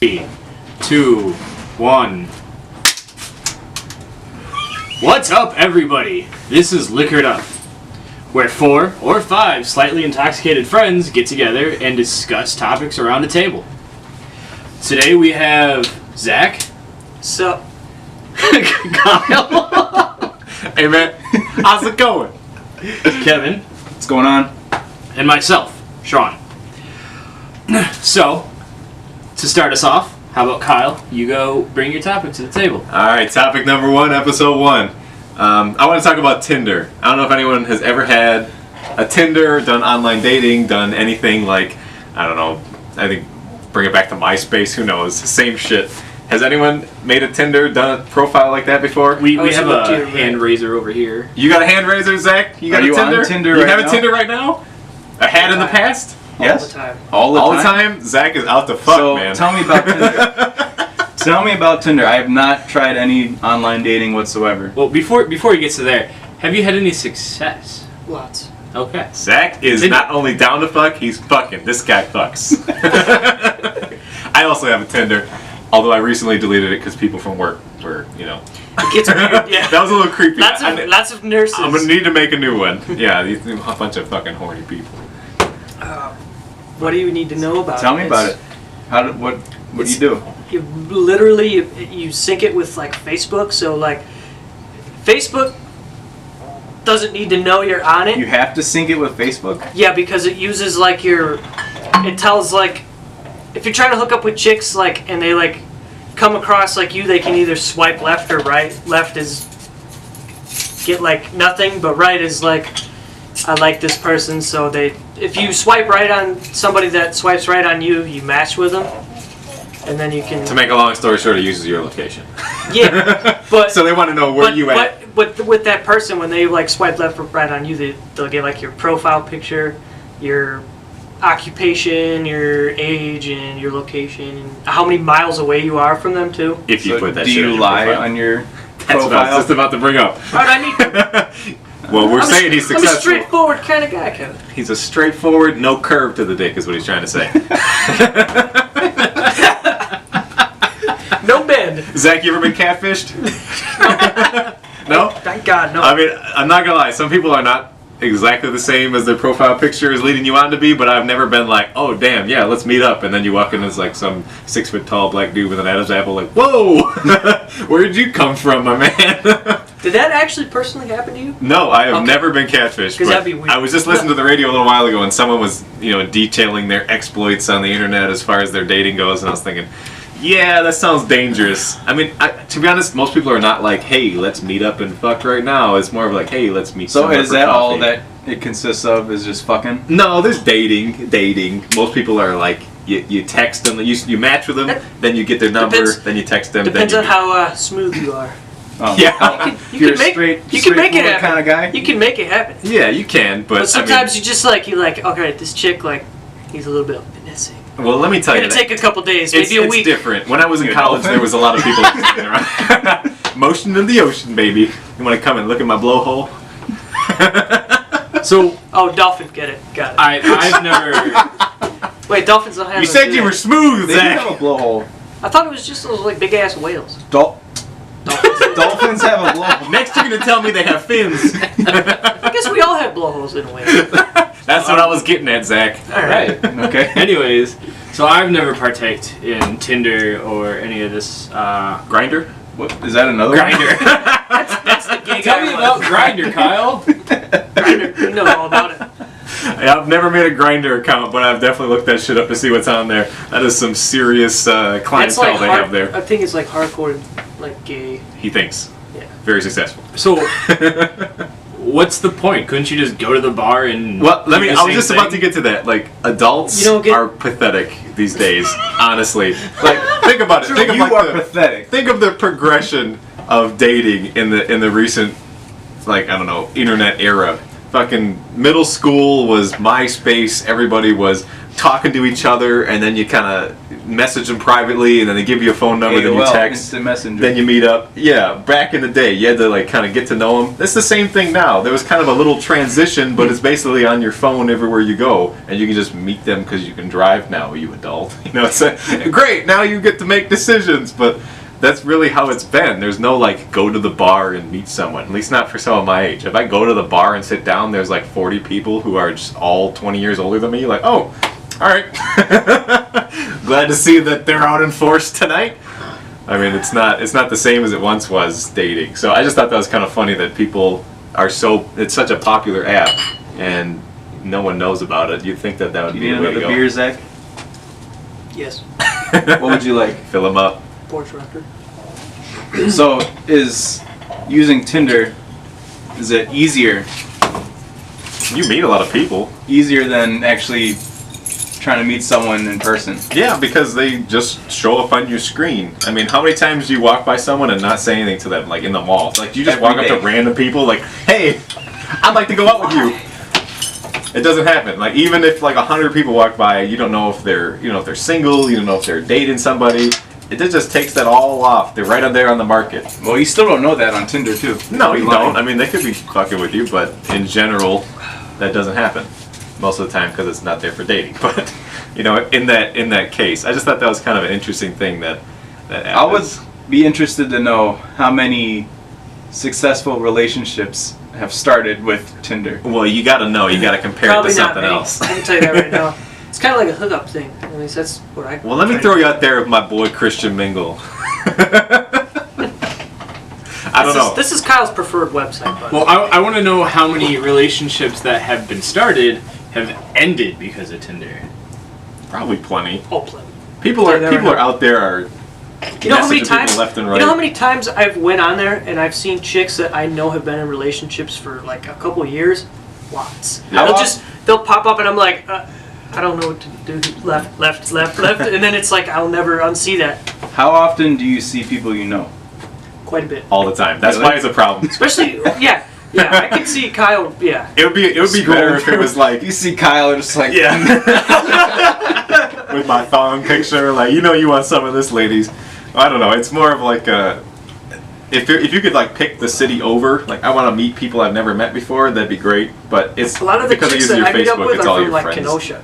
3, 2, 1. What's up, everybody? This is Liquored Up, where 4 or 5 slightly intoxicated friends get together and discuss topics around a table. Today we have Zach. Sup? Kyle. Hey man, how's it going? Kevin. What's going on? And myself, Sean. So, to start us off, how about Kyle? You go bring your topic to the table. Alright, topic number 1, episode 1. I want to talk about Tinder. I don't know if anyone has ever had a Tinder, done online dating, done anything like, I don't know, I think bring it back to MySpace, who knows, same shit. Has anyone made a Tinder, done a profile like that before? We have a hand raiser over here. You got a hand raiser, Zach? You got Are a you Tinder? on Tinder you right have now? a Tinder right now? A had in the past? Yes. All the time. All the time? Zach is out to fuck, So man. tell me about Tinder. Tell me about Tinder. I have not tried any online dating whatsoever. Well, before he gets to there, have you had any success? Lots. Okay. Zach is not only down to fuck, he's fucking. This guy fucks. I also have a Tinder, although I recently deleted it because people from work were, you know. It gets weird, yeah. That was a little creepy. Lots of nurses. I'm gonna need to make a new one. Yeah, a bunch of fucking horny people. What do you need to know about it? Tell me about it. What do you do? You literally you sync it with like Facebook, so like Facebook doesn't need to know you're on it. You have to sync it with Facebook? Yeah, because it uses like it tells like if you're trying to hook up with chicks like and they like come across like you, they can either swipe left or right. Left is get like nothing, but right is like I like this person, so if you swipe right on somebody that swipes right on you, you match with them, and then you can. To make a long story short, it uses your location. Yeah, but so they want to know where you at. But with that person, when they like swipe left or right on you, they'll get like your profile picture, your occupation, your age, and your location, and how many miles away you are from them too. If you So put that do shit you on your lie profile. on your That's profile? what I was just about to bring up. Right, I need to. Well, we're saying he's I'm a successful. straightforward kind of guy, Kevin. He's a straightforward, no curve to the dick, is what he's trying to say. No bend. Zach, you ever been catfished? No? Thank God, no. I mean, I'm not gonna lie, some people are not exactly the same as their profile picture is leading you on to be, but I've never been like, oh damn, yeah, let's meet up, and then you walk in as like some 6 foot tall black dude with an Adam's apple, like, whoa! Where did you come from, my man? Did that actually personally happen to you? No, I have Okay. never been catfished. 'Cause but that'd be weird. I was just listening to the radio a little while ago, and someone was, detailing their exploits on the internet as far as their dating goes, and I was thinking, yeah, that sounds dangerous. I mean, to be honest, most people are not like, hey, let's meet up and fuck right now. It's more of like, hey, let's meet. So somewhere is for that all coffee. that it consists of? Is just fucking? No, there's dating. Most people are like, you text them, you match with them, then you get their number, Depends- then you text them. Depends then on how smooth you are. Oh. Yeah. You You're can make straight, you can make it straightforward happen. kind of guy? You can make it happen. Yeah, you can, But but sometimes you like, okay, this chick like he's a little bit finessing. well, let me tell you It's that. gonna take a couple days, It's maybe a week. different. When I was in You're a college, dolphin? there was a lot of people sitting around. Motion in the ocean, baby. You want to come and look at my blowhole? So Oh, dolphins get it. Got it. I've never. Wait, dolphins don't have. You those, said do you they? were smooth, They do have Zach. a blowhole. I thought it was just those like big ass whales. Dolphins have a blowhole. Next, you're gonna tell me they have fins. I guess we all have blowholes in a way. That's what I was getting at, Zach. All right. Okay. Anyways, so I've never partaked in Tinder or any of this Grinder. What, is that another Grinder. That's the gig. Tell me about Grinder, Kyle. Grindr. You know all about it. I've never made a Grinder account, but I've definitely looked that shit up to see what's on there. That is some serious That's clientele like they have there. I think it's like hardcore, like gay. He thinks. Yeah. Very successful. So, what's the point? Couldn't you just go to the bar and? Well, do the I was same just about to thing? get to that. Like, adults You don't get- are pathetic these days, honestly. Like, think about it. Think of You like are the pathetic. think of the progression of dating in the recent, like, I don't know, internet era. Fucking middle school was MySpace. Everybody was talking to each other, and then you kind of message them privately, and then they give you a phone number, then you AOL, text, Instant Messenger. then you meet up. Yeah, back in the day, you had to like kind of get to know them. It's the same thing now. There was kind of a little transition, but it's basically on your phone everywhere you go, and you can just meet them because you can drive now, you adult. You know, it's great. Now you get to make decisions, but that's really how it's been. There's no like go to the bar and meet someone, at least not for someone my age. If I go to the bar and sit down, there's like 40 people who are just all 20 years older than me. Like, oh, all right. Glad to see that they're out in force tonight. I mean, it's not the same as it once was dating. So I just thought that was kind of funny that people are it's such a popular app and no one knows about it. You'd think that would be You the need way to another go. beer, Zach? Yes. What would you like? Fill them up. Porch record. So, is using Tinder, is it easier You meet a lot of people. than actually trying to meet someone in person? Yeah, because they just show up on your screen. I mean, how many times do you walk by someone and not say anything to them, like in the mall? Like, you just Every walk up day. to random people, like, hey, I'd like to go out with you. It doesn't happen. Like, even if like 100 people walk by, you don't know if they're single, you don't know if they're dating somebody. It just takes that all off. They're right on there on the market. Well, you still don't know that on Tinder, too. No, you Lying. don't. I mean, they could be fucking with you, but in general, that doesn't happen most of the time because it's not there for dating. But in that case, I just thought that was kind of an interesting thing that app I would is. be interested to know how many successful relationships have started with Tinder. Well, you got to know. You got to compare Probably it to not something many. else. I can tell you that right now. It's kind of like a hookup thing. At least that's what I. Well, let me throw you out there with my boy Christian Mingle. I don't know. This is Kyle's preferred website. But Well, I want to know how many relationships that have been started have ended because of Tinder. Probably plenty. plenty. People They're are out there are You know how many messaging times? people left and right. You know how many times I've went on there and I've seen chicks that I know have been in relationships for like a couple of years. Lots. Yeah. They'll pop up and I'm like, I don't know what to do. Left, and then it's like I'll never unsee that. How often do you see people you know? Quite a bit. all the time. That's Really? why it's a problem. Especially, yeah, I can see Kyle. Yeah. It would be better if it was like You see Kyle and just like, yeah. With my thong picture, like you want some of this, ladies. I don't know. It's more of like if you could like pick the city over, like I want to meet people I've never met before, that'd be great. But it's A lot of the because of chicks using that your I meet up Facebook, with it's are all from your like friends. Kenosha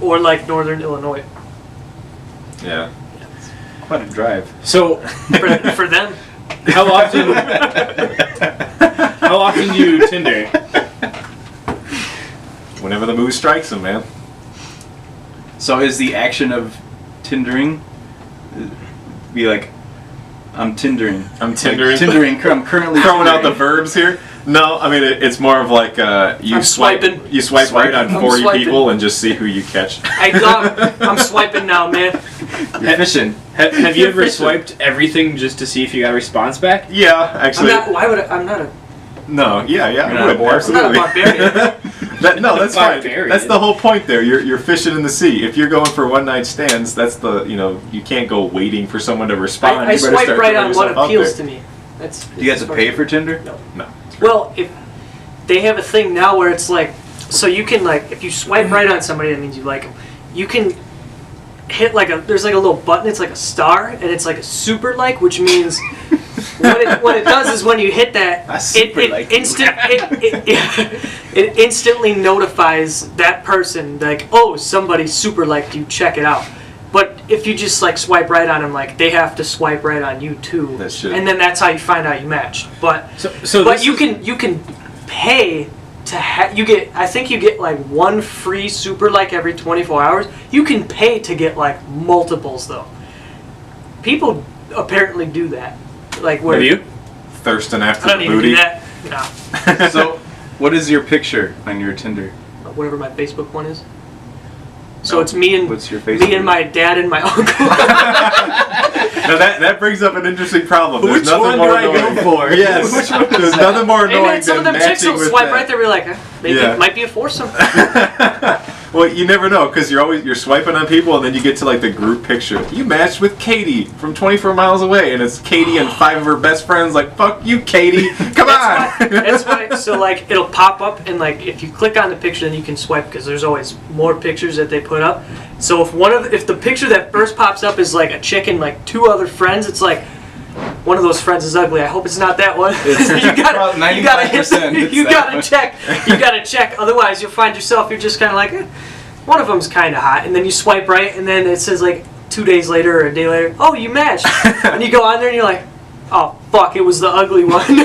or like Northern Illinois. Yeah. quite a drive. So, For them, how often? How often do you Tinder? Whenever the mood strikes them, man. So is the action of Tindering be like, I'm Tindering. I'm Tindering. Like, Tindering. I'm currently Throwing out the Tindering. verbs here. No, I mean it's more of like you I'm swipe swiping. you swipe right on I'm 40 swiping. people and just see who you catch. I'm swiping now, man. You're fishing. Have you ever swiped everything just to see if you got a response back? Yeah, I'm actually. not. Why would I? I'm not a. No, yeah, You're I not would, a barbarian. absolutely. I'm not a barbarian. No, that's fine. Barbarian. That's the whole point there. You're fishing in the sea. If you're going for one night stands, that's you can't go waiting for someone to respond. I You better swipe start right throwing on what yourself out appeals to there. me. That's. Do you have to pay for Tinder? No. No. Well, if they have a thing now where it's like, so you can like, if you swipe right on somebody, that means you like them. You can hit there's like a little button. It's like a star, and it's like a super like, which means what it does is when you hit that, I super like you. it instantly notifies that person like, oh, somebody super liked you. Check it out. But if you just like swipe right on them, like they have to swipe right on you too, That shit. and then that's how you find out you matched. But So you can pay to I think you get like one free super like every 24 hours. You can pay to get like multiples though. People apparently do that. Like where Have you? Thirsting after I don't the even booty. do that. No. So, what is your picture on your Tinder? Whatever my Facebook one is. So it's me and What's your Facebook? me and my dad and my uncle. Now that brings up an interesting problem. There's Which nothing one more do I go annoying. for? Yes. Which one is There's that? nothing more Hey annoying man, some than of them chicks matching will with swipe that. right there. We're like, maybe Yeah. it might be a foursome. Well, you never know because you're swiping on people and then you get to like the group picture. You matched with Katie from 24 miles away, and it's Katie and 5 of her best friends. Like, fuck you, Katie. Come on. That's why. So like it'll pop up, and like if you click on the picture, then you can swipe because there's always more pictures that they put up. So if the picture that first pops up is like a chick and like 2 other friends, it's like one of those friends is ugly. I hope it's not that one. You gotta check. Otherwise, you'll find yourself. You're just kind of like, one of them's kind of hot, and then you swipe right, and then it says like 2 days later or a day later, oh, you matched, and you go on there and you're like, oh fuck, it was the ugly one.